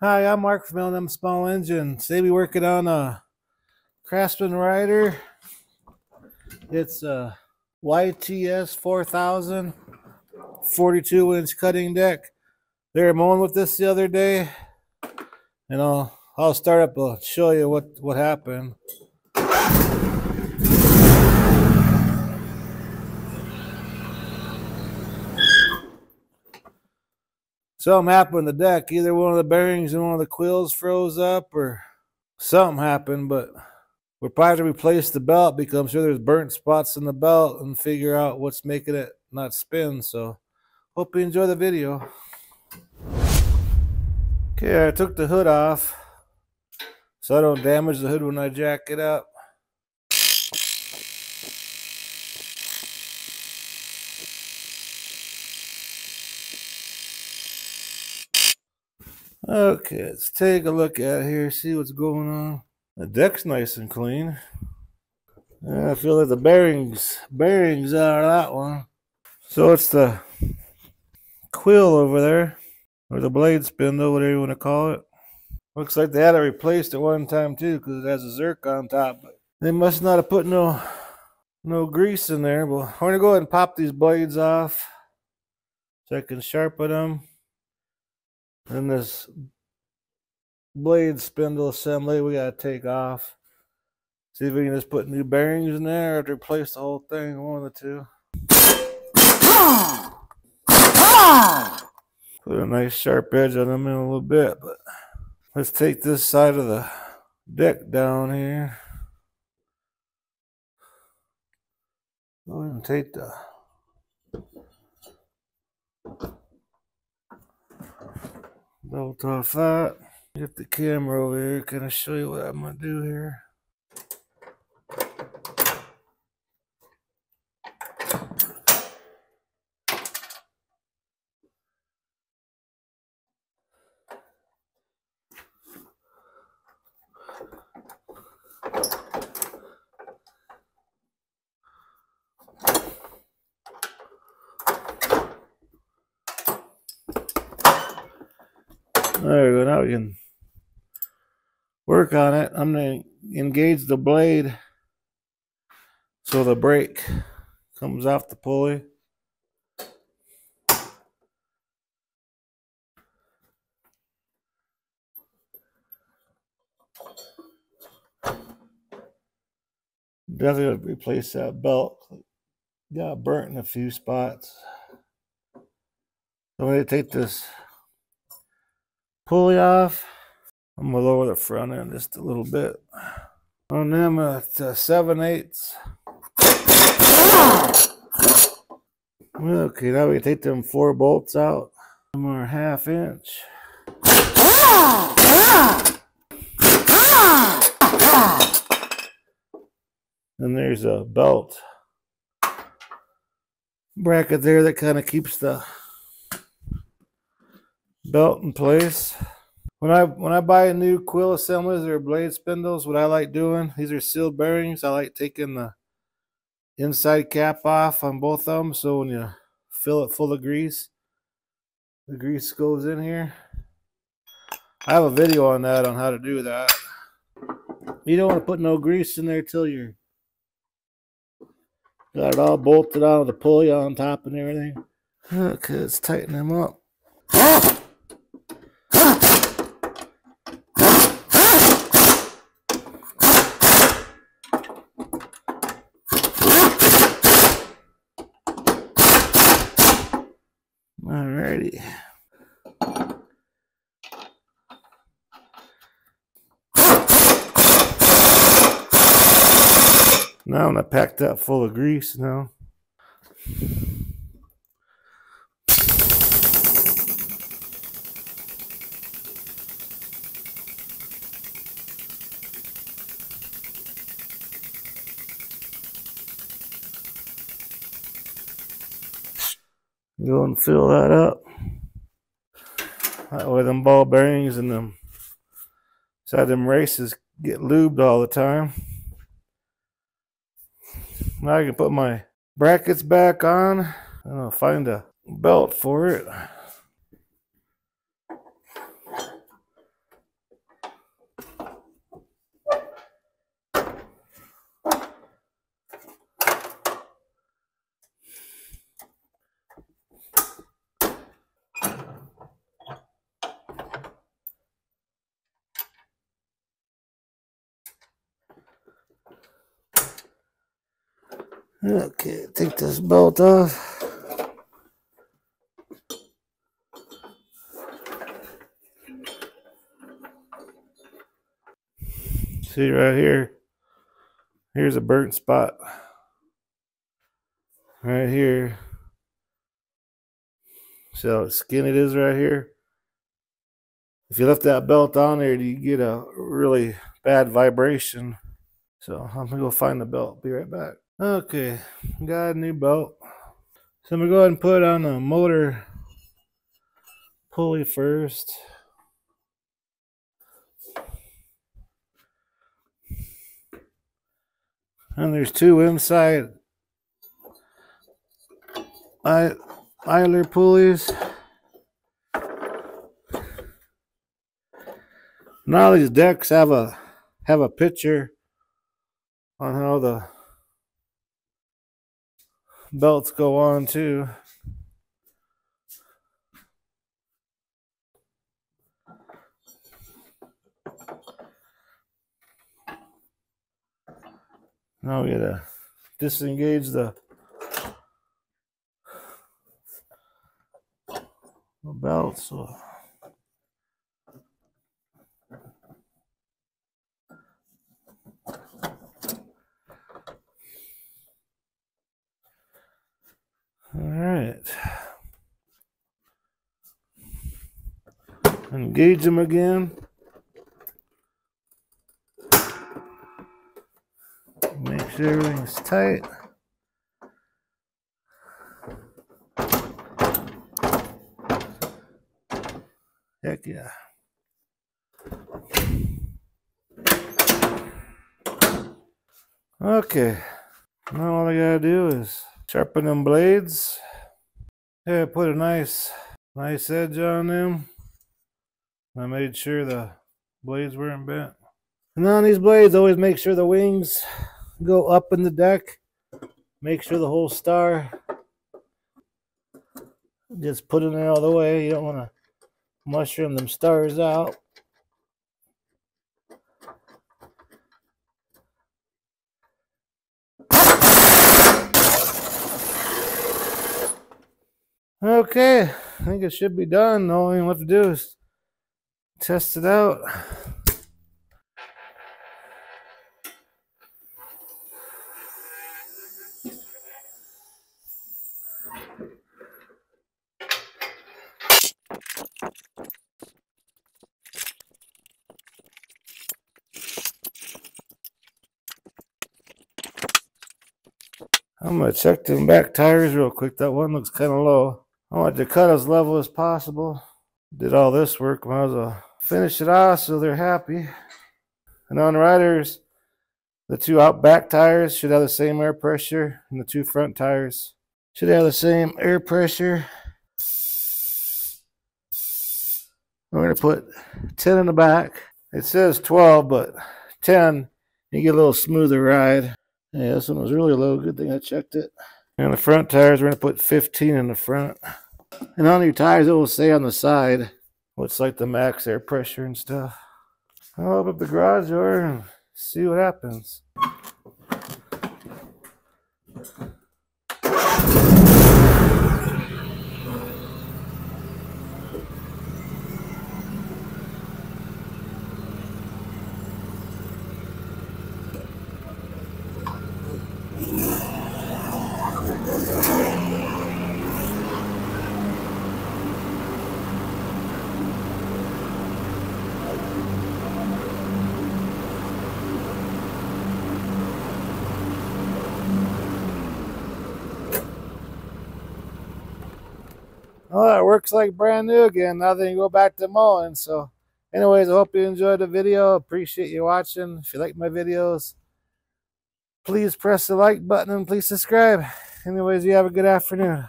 Hi, I'm Mark from L&M Small Engine. Today we're working on a Craftsman rider. It's a YTS4000 42-inch cutting deck. They were mowing with this the other day, and I'll start up and show you what happened. Something happened to the deck. Either one of the bearings and one of the quills froze up, or something happened, but we'll probably have to replace the belt because I'm sure there's burnt spots in the belt and figure out what's making it not spin. So hope you enjoy the video. Okay, I took the hood off so I don't damage the hood when I jack it up. Okay, let's take a look at it here, see what's going on. The deck's nice and clean. I feel like the bearings out of that one. So it's the quill over there, or the blade spindle, whatever you want to call it. Looks like they had it replaced at one time too, because it has a zerk on top. But they must not have put no grease in there. But I'm gonna go ahead and pop these blades off so I can sharpen them. And this blade spindle assembly we gotta take off. See if we can just put new bearings in there or to replace the whole thing, one of the two. Put a nice sharp edge on them in a little bit, but let's take this side of the deck down here. Go ahead and take the belt off that. Get the camera over here, kind of show you what I'm gonna do here. There we go. Now we can work on it. I'm going to engage the blade so the brake comes off the pulley. Definitely going to replace that belt. Got burnt in a few spots. I'm going to take this pulley off. I'm going to lower the front end just a little bit. On them at 7/8. Okay, now we take them 4 bolts out. Some more 1/2 inch. And there's a belt bracket there that kind of keeps the belt in place. When I buy a new quill assemblies or blade spindles, what I like doing, these are sealed bearings. I like taking the inside cap off on both of them, so when you fill it full of grease, the grease goes in here. I have a video on that, on how to do that. You don't want to put no grease in there till you're got it all bolted on with the pulley on top and everything. Okay, let's tighten them up. Alrighty. Now I'm gonna pack that full of grease now. Go and fill that up. That way them ball bearings and them side them races get lubed all the time. Now I can put my brackets back on and I'll find a belt for it. Okay, take this bolt off. See right here, here's a burnt spot. Right here. See how skinny it is right here? If you left that belt on there, you get a really bad vibration. So I'm gonna go find the belt. Be right back. Okay, got a new belt. So I'm gonna go ahead and put on the motor pulley first. And there's two inside idler pulleys. Now these decks have a picture on how the belts go on too. Now we gotta disengage the belt. So all right, engage them again. Make sure everything's tight. Heck yeah. Okay, now all I gotta do is sharpen them blades. Yeah, put a nice edge on them. I made sure the blades weren't bent. And on these blades, always make sure the wings go up in the deck. Make sure the whole star just put in there all the way. You don't want to mushroom them stars out. Okay, I think it should be done. All we have to do is test it out. I'm going to check them back tires real quick. That one looks kind of low. I want to cut as level as possible. Did all this work, might as well finish it off so they're happy. And on riders, the two out back tires should have the same air pressure, and the two front tires should have the same air pressure. We're going to put 10 in the back. It says 12, but 10, you get a little smoother ride. Yeah, this one was really low. Good thing I checked it. And the front tires, we're going to put 15 in the front. And on your tires, it will say on the side what's like the max air pressure and stuff. I'll open up the garage door and see what happens. Well, it works like brand new again. Now they can go back to mowing. So anyways, I hope you enjoyed the video. Appreciate you watching. If you like my videos, please press the like button and please subscribe. Anyways, you have a good afternoon.